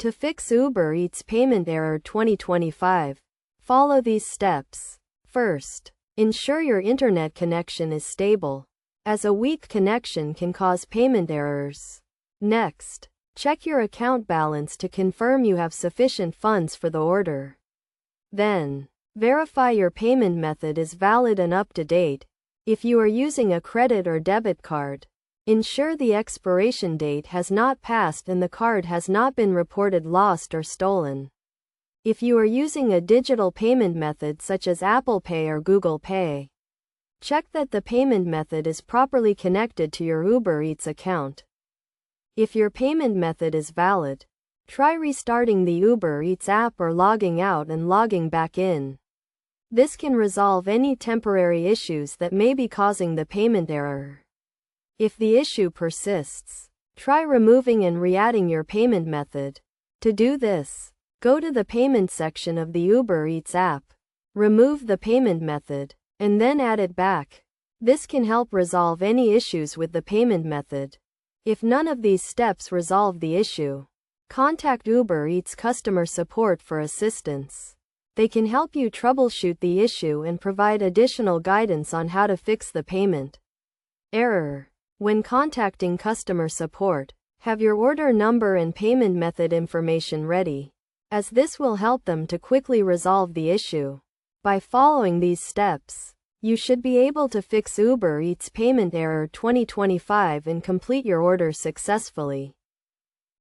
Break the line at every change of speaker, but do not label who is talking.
To fix Uber Eats payment error 2025, follow these steps. First, ensure your internet connection is stable, as a weak connection can cause payment errors. Next, check your account balance to confirm you have sufficient funds for the order. Then, verify your payment method is valid and up to date. If you are using a credit or debit card, ensure the expiration date has not passed and the card has not been reported lost or stolen. If you are using a digital payment method such as Apple Pay or Google Pay, check that the payment method is properly connected to your Uber Eats account. If your payment method is valid, try restarting the Uber Eats app or logging out and logging back in. This can resolve any temporary issues that may be causing the payment error. If the issue persists, try removing and re-adding your payment method. To do this, go to the payment section of the Uber Eats app, remove the payment method, and then add it back. This can help resolve any issues with the payment method. If none of these steps resolve the issue, contact Uber Eats customer support for assistance. They can help you troubleshoot the issue and provide additional guidance on how to fix the payment error. When contacting customer support, have your order number and payment method information ready, as this will help them to quickly resolve the issue. By following these steps, you should be able to fix Uber Eats payment error 2025 and complete your order successfully.